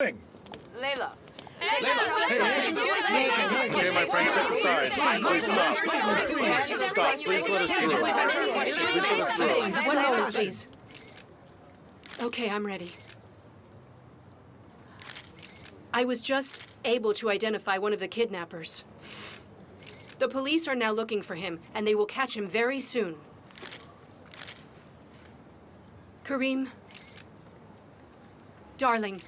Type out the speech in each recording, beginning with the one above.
Leyla. Hey, my friend, step aside. Please stop. Stop. Please let us through. Please let us through. One moment, please. Okay, I'm ready. I was just able to identify one of the kidnappers. The police are now looking for him, and they will catch him very soon. Kareem, darling,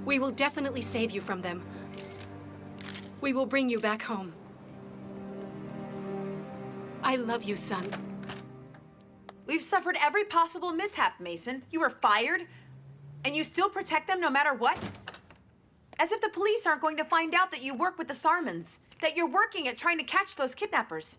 we will definitely save you from them. We will bring you back home. I love you, son. We've suffered every possible mishap, Mason. You were fired, and you still protect them no matter what? As if the police aren't going to find out that you work with the Sarmans, that you're working at trying to catch those kidnappers.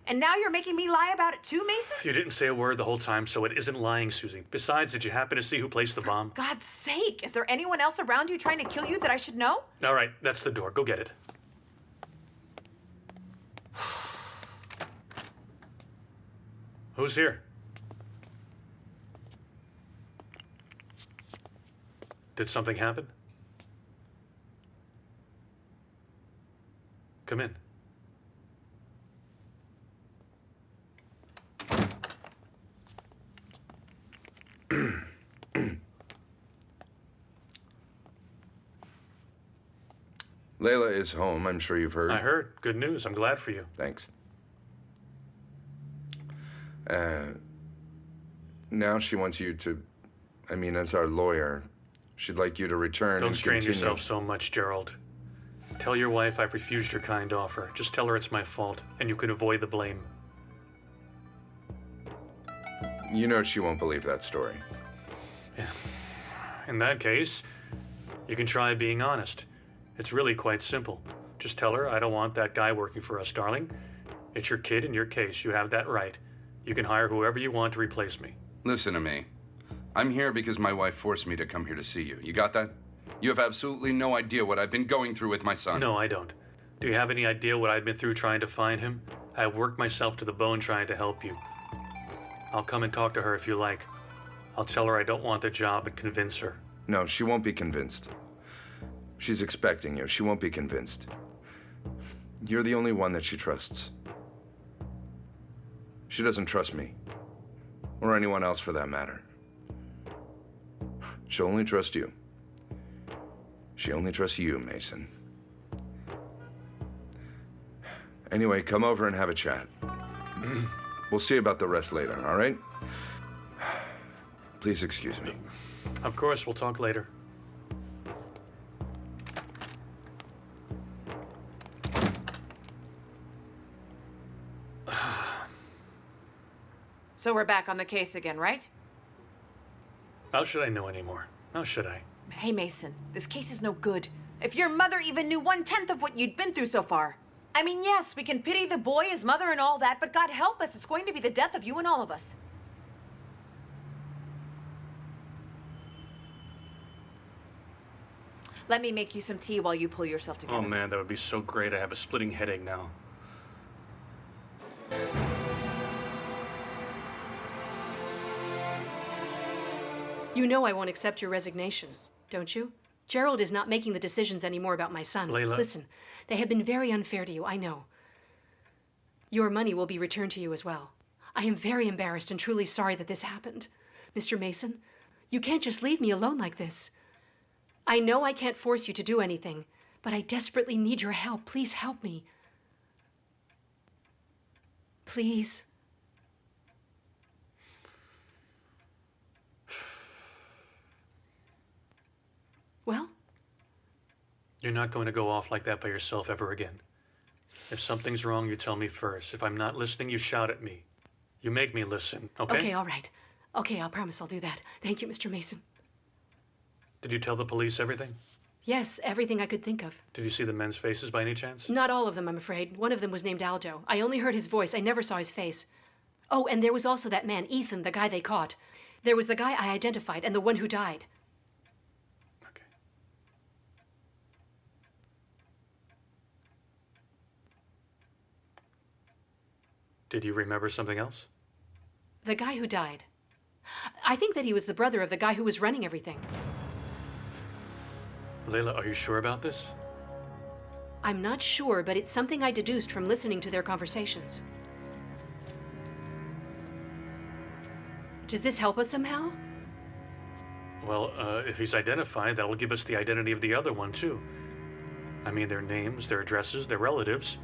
And now you're making me lie about it too, Mason? You didn't say a word the whole time, so it isn't lying, Susie. Besides, did you happen to see who placed the bomb? For God's sake, is there anyone else around you trying to kill you that I should know? All right, that's the door. Go get it. Who's here? Did something happen? Come in. Leyla is home, I'm sure you've heard. I heard. Good news. I'm glad for you. Thanks. Now she wants you to, as our lawyer, she'd like you to return Don't and strain continue. yourself so much, Gerald. Tell your wife I've refused your kind offer. Just tell her it's my fault, and you can avoid the blame. You know she won't believe that story. In that case, you can try being honest. It's really quite simple. Just tell her I don't want that guy working for us, darling. It's your kid in your case. You have that right. You can hire whoever you want to replace me. Listen to me. I'm here because my wife forced me to come here to see you. You got that? You have absolutely no idea what I've been going through with my son. No, I don't. Do you have any idea what I've been through trying to find him? I have worked myself to the bone trying to help you. I'll come and talk to her if you like. I'll tell her I don't want the job and convince her. No, she won't be convinced. She's expecting you. She won't be convinced. You're the only one that she trusts. She doesn't trust me. Or anyone else for that matter. She'll only trust you. She only trusts you, Mason. Anyway, come over and have a chat. We'll see about the rest later, all right? Please excuse me. Of course, we'll talk later. So we're back on the case again, right? How should I know anymore? How should I? Hey, Mason, this case is no good. If your mother even knew 1/10 of what you'd been through so far. Yes, we can pity the boy, his mother, and all that, but God help us, it's going to be the death of you and all of us. Let me make you some tea while you pull yourself together. Oh man, that would be so great. I have a splitting headache now. You know I won't accept your resignation, don't you? Gerald is not making the decisions anymore about my son. Leyla. Listen, they have been very unfair to you, I know. Your money will be returned to you as well. I am very embarrassed and truly sorry that this happened. Mr. Mason, you can't just leave me alone like this. I know I can't force you to do anything, but I desperately need your help. Please help me. Please. Well? You're not going to go off like that by yourself ever again. If something's wrong, you tell me first. If I'm not listening, you shout at me. You make me listen, okay? Okay, all right. Okay, I'll promise I'll do that. Thank you, Mr. Mason. Did you tell the police everything? Yes, everything I could think of. Did you see the men's faces by any chance? Not all of them, I'm afraid. One of them was named Aljo. I only heard his voice. I never saw his face. Oh, and there was also that man, Ethan, the guy they caught. There was the guy I identified and the one who died. Okay. Did you remember something else? The guy who died. I think that he was the brother of the guy who was running everything. Leyla, are you sure about this? I'm not sure, but it's something I deduced from listening to their conversations. Does this help us somehow? Well, if he's identified, that'll give us the identity of the other one, too. I mean, their names, their addresses, their relatives.